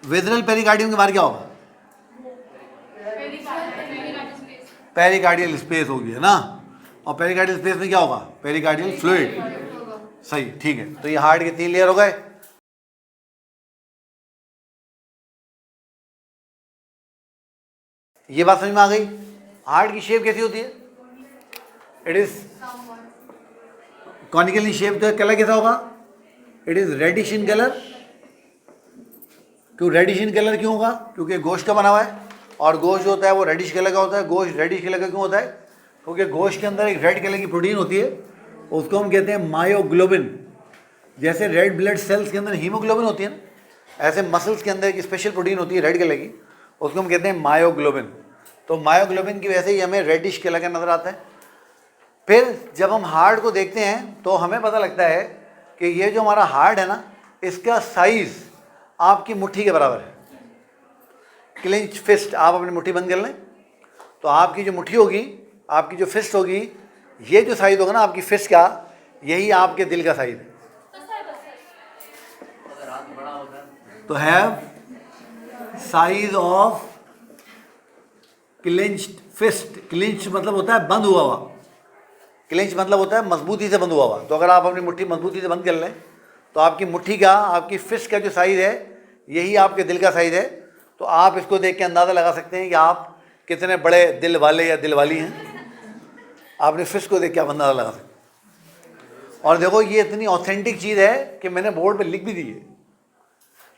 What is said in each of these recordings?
Visceral pericardium के बाहर क्या होगा? पेरिकार्डियल स्पेस होगी, है ना। और पेरिकार्डियल स्पेस में क्या होगा? Pericardial fluid. सही, ठीक है। तो ये हार्ट के 3 लेयर हो गए। ये बात समझ में आ गई? हार्ट की शेप कैसी होती है? It is conical in shape. तो कलर कैसा होगा? It is reddish in colour. क्यों रेडिश इन कलर क्यों होगा? क्योंकि गोश्त का बना हुआ है, और गोश्त जो होता है वो रेडिश कलर का होता है। गोश्त रेडिश कलर का क्यों होता है? क्योंकि गोश्त के अंदर एक रेड कलर की प्रोटीन होती है, उसको हम कहते हैं मायोग्लोबिन। जैसे रेड ब्लड सेल्स के अंदर हीमोग्लोबिन होती है ना, ऐसे मसल्स के अंदर एक स्पेशल प्रोटीन होती है रेड कलर की, उसको हम कहते हैं मायोग्लोबिन। तो मायोग्लोबिन की वजह से ही हमें रेडिश कलर का नज़र आता है। फिर जब हम हार्ट को देखते हैं तो हमें पता लगता है कि ये जो हमारा हार्ट है ना, इसका साइज़ आपकी मुट्ठी के बराबर है। क्लिंच फिस्ट, आप अपनी मुट्ठी बंद कर लें तो आपकी जो मुट्ठी होगी, आपकी जो फिस्ट होगी, ये जो साइज़ होगा ना आपकी फिस्ट का, यही आपके दिल का साइज़ है। तो have size of clinched fist. Clinch मतलब होता है बंद हुआ हुआ, क्लिंच मतलब होता है मजबूती से बंद हुआ हुआ। तो अगर आप अपनी मुट्ठी मजबूती से बंद कर लें तो आपकी मुट्ठी का, आपकी फिस्ट का जो साइज़ है, यही आपके दिल का साइज़ है। तो आप इसको देख के अंदाज़ा लगा सकते हैं कि आप कितने बड़े दिल वाले या दिल वाली हैं। आपने फिस्ट को देख के आप अंदाज़ा लगा सकते हैं। और देखो ये इतनी ऑथेंटिक चीज़ है कि मैंने बोर्ड पे लिख भी दी है।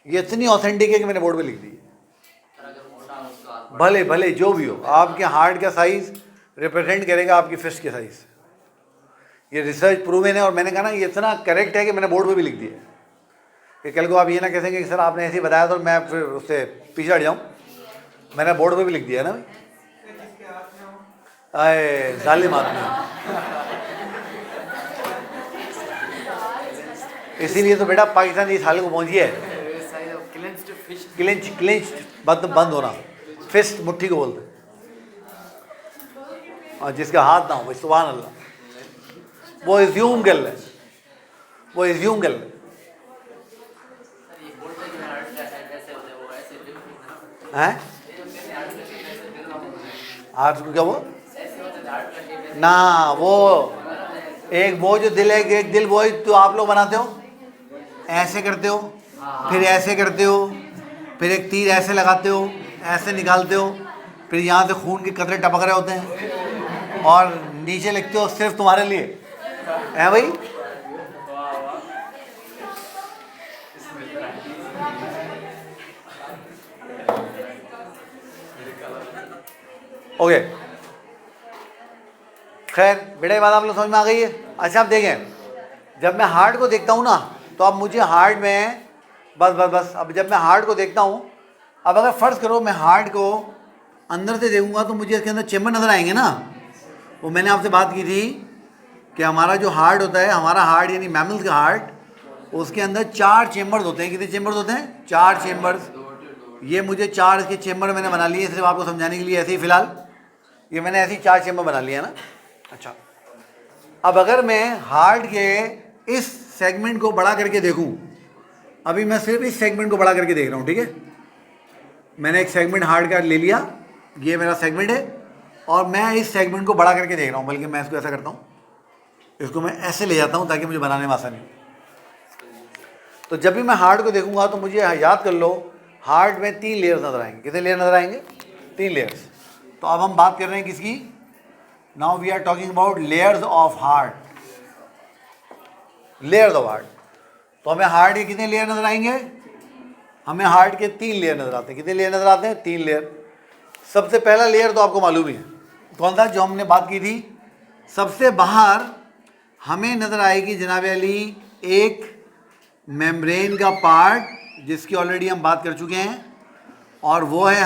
ये इतनी ऑथेंटिक है कि मैंने बोर्ड पे लिख दी है। भले भले जो भी हो, आपके हार्ट का साइज़ रिप्रेजेंट करेगा आपकी फिस्ट के साइज़। ये रिसर्च प्रूवन है, और मैंने कहा ना ये इतना करेक्ट है कि मैंने बोर्ड पे भी लिख दिया है कि कल को आप ये ना कह सकें कि सर आपने ऐसे ही बताया तो मैं फिर उससे पीछे हट जाऊँ। मैंने बोर्ड पे भी लिख दिया है ना भाई। आए जालिम आदमी, इसीलिए तो बेटा पाकिस्तान इस हाल को पहुंची है। क्लिंच बंद होना, फिस्ट मुट्ठी को बोलते हैं। और जिसका हाथ ना हो भाई, सुभान अल्लाह, वो एज्यूम कर ले, वो एज्यूम कर ले। हैं हार्ट को क्या वो ना, वो एक वो जो दिल है, एक दिल वो तो आप लोग बनाते हो, ऐसे करते हो, फिर ऐसे करते हो, फिर एक तीर ऐसे लगाते हो, ऐसे निकालते हो, फिर यहाँ से खून के कतरे टपक रहे होते हैं और नीचे लिखते हो सिर्फ तुम्हारे लिए, है भाई। ओके, खैर बेटा ये बात आप लोग समझ में आ गई है। अच्छा आप देखें, जब मैं हार्ट को देखता हूँ ना, तो अब मुझे हार्ट में बस अब जब मैं हार्ट को देखता हूँ, अब अगर फ़र्ज़ करो मैं हार्ट को अंदर से देखूंगा तो मुझे इसके अंदर चेम्बर नज़र आएंगे ना। वो मैंने आपसे बात की थी कि हमारा जो हार्ट होता है, हमारा हार्ट यानी मैमल्स का हार्ट, उसके अंदर 4 चेम्बर्स होते हैं। कितने चेम्बर्स होते हैं? 4 चेम्बर्स। ये मुझे 4 इसके चेम्बर मैंने बना लिए सिर्फ आपको समझाने के लिए, ऐसे ही फ़िलहाल ये मैंने ऐसे ही 4 चेम्बर बना लिए ना। अच्छा, अब अगर मैं हार्ट के इस सेगमेंट को बड़ा करके देखूं, अभी मैं सिर्फ इस सेगमेंट को बड़ा करके देख रहा हूं, ठीक है। मैंने एक सेगमेंट हार्ट का ले लिया, ये मेरा सेगमेंट है, और मैं इस सेगमेंट को बड़ा करके देख रहा हूं। बल्कि मैं इसको ऐसा करता हूं, इसको मैं ऐसे ले जाता हूं ताकि मुझे बनाने में आसानी हो। तो जब भी मैं हार्ट को देखूंगा तो मुझे याद कर लो, हार्ट में 3 लेयर्स नजर आएंगे। कितने लेयर नजर आएंगे? 3 लेयर्स। तो अब हम बात कर रहे हैं किसकी? Now we are talking about layers of heart. Layers of heart. तो हमें हार्ट के कितने लेयर नजर आएंगे? हमें हार्ट के 3 लेयर नजर आते हैं। कितने लेयर नजर आते हैं? 3 लेयर। सबसे पहला लेयर तो आपको मालूम ही है कौन सा, जो हमने बात की थी। सबसे बाहर हमें नजर आएगी जनाब अली एक मेम्ब्रेन का पार्ट, जिसकी ऑलरेडी हम बात कर चुके हैं, और वो है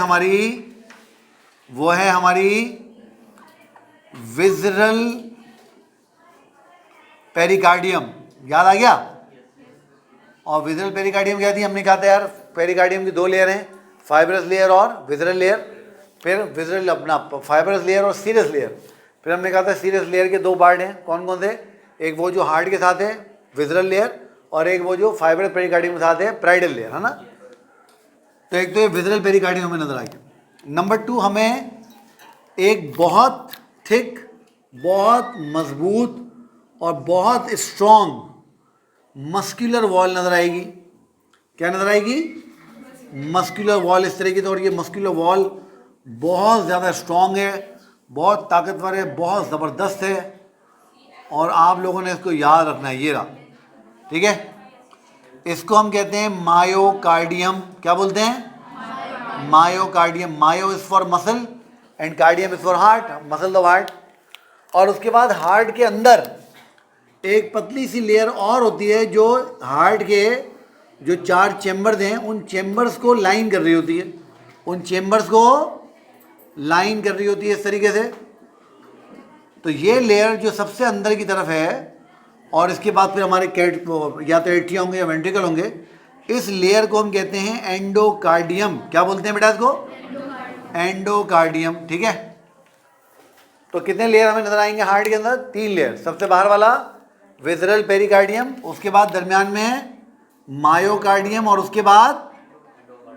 हमारी विज़रल पेरिकार्डियम। याद आ गया? और विज़रल पेरिकार्डियम क्या थी? हमने कहा था यार पेरिकार्डियम की 2 लेयर हैं, फाइब्रस लेयर और विज़रल लेयर। फिर विज़रल अपना फाइब्रस लेयर और सीरस लेयर। फिर हमने कहा था सीरस लेयर के 2 पार्ट हैं। कौन कौन से? एक वो जो हार्ट के साथ है विज़रल लेयर, और एक वो जो फाइब्रस पेरिकार्डियम के साथ है पैराइडल लेयर, है ना। तो एक तो ये विजरल पेरिकार्डियम हमें नजर आ गया। नंबर 2 हमें एक बहुत थिक, बहुत मजबूत और बहुत स्ट्रॉन्ग मस्कुलर वॉल नजर आएगी। क्या नजर आएगी? मस्कुलर वॉल इस तरह की। तो और ये मस्कुलर वॉल बहुत ज़्यादा स्ट्रॉन्ग है, बहुत ताकतवर है, बहुत ज़बरदस्त है और आप लोगों ने इसको याद रखना है। ये रहा, ठीक है। इसको हम कहते हैं मायोकार्डियम। क्या बोलते हैं? Myocardium. Myo is for muscle and cardium is for heart, muscle the heart. और उसके बाद हार्ट के अंदर एक पतली सी लेयर और होती है जो हार्ट के जो 4 चेम्बर्स हैं उन चेम्बर्स को लाइन कर रही होती है, उन चेम्बर्स को लाइन कर रही होती है इस तरीके से। तो ये लेयर जो सबसे अंदर की तरफ है और इसके बाद फिर हमारे कैट या तो एट्रिया होंगे या वेंट्रिकल होंगे, इस लेयर को हम कहते हैं एंडोकार्डियम। क्या बोलते हैं बेटा इसको? एंडोकार्डियम, ठीक है। तो कितने लेयर हमें नजर आएंगे हार्ट के अंदर? 3 लेयर। सबसे बाहर वाला विजरल पेरिकार्डियम, उसके बाद दरमियान में है मायोकार्डियम और उसके बाद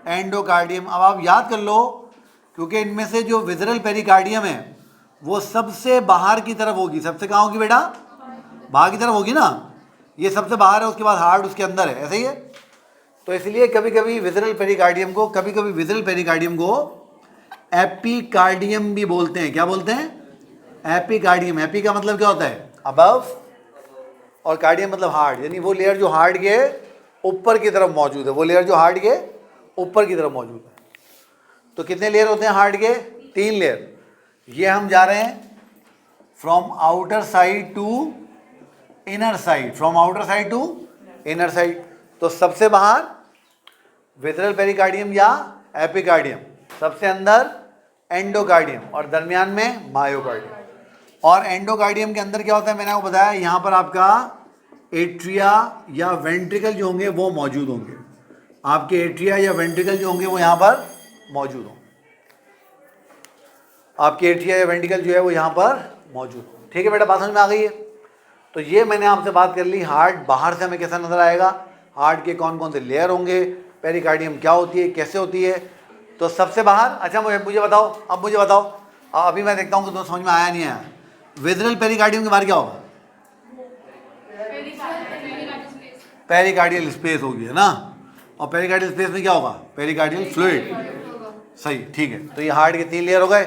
एंडोकार्डियम। अब आप याद कर लो, क्योंकि इनमें से जो विजरल पेरिकार्डियम है वो सबसे बाहर की तरफ होगी। सबसे कहाँ होगी बेटा? बाहर की तरफ होगी ना। ये सबसे बाहर है, उसके बाद हार्ट उसके अंदर है, ऐसे ही है। तो इसलिए कभी कभी विजरल पेरिकार्डियम को एपिकार्डियम भी बोलते हैं। क्या बोलते हैं? एपिकार्डियम। एपी का मतलब क्या होता है? अबव, और कार्डियम मतलब हार्ट, यानी वो लेयर जो हार्ट के ऊपर की तरफ मौजूद है, वो लेयर जो हार्ट के ऊपर की तरफ मौजूद है। तो कितने लेयर होते हैं हार्ट के? 3 लेयर। ये हम जा रहे हैं from outer side to inner side, from outer side to inner side. तो सबसे बाहर विजरल पेरिकार्डियम या एपिकार्डियम, सबसे अंदर एंडोकार्डियम और दरमियान में मायोकार्डियम। और एंडोकार्डियम के अंदर क्या होता है मैंने आपको बताया, यहाँ पर आपका एट्रिया या वेंट्रिकल जो होंगे वो मौजूद होंगे। आपके एट्रिया या वेंट्रिकल जो होंगे वो यहाँ पर मौजूद होंगे। आपके एट्रिया या वेंट्रिकल जो है वो यहाँ पर मौजूद हो। ठीक है बेटा, बात समझ में आ गई है? तो ये मैंने आपसे बात कर ली, हार्ट बाहर से हमें कैसा नजर आएगा, हार्ट के कौन कौन से लेयर होंगे, पेरिकार्डियम क्या होती है, कैसे होती है। तो सबसे बाहर, अच्छा मुझे बताओ, अब मुझे बताओ, अभी मैं देखता हूँ कि तुम्हें समझ में आया नहीं आया। विजरल पेरिकार्डियम के बाहर क्या होगा? पेरिकार्डियल स्पेस होगी, है ना। और पेरिकार्डियल स्पेस में क्या होगा? Pericardial fluid. सही, ठीक है। तो ये हार्ट के 3 लेयर हो गए।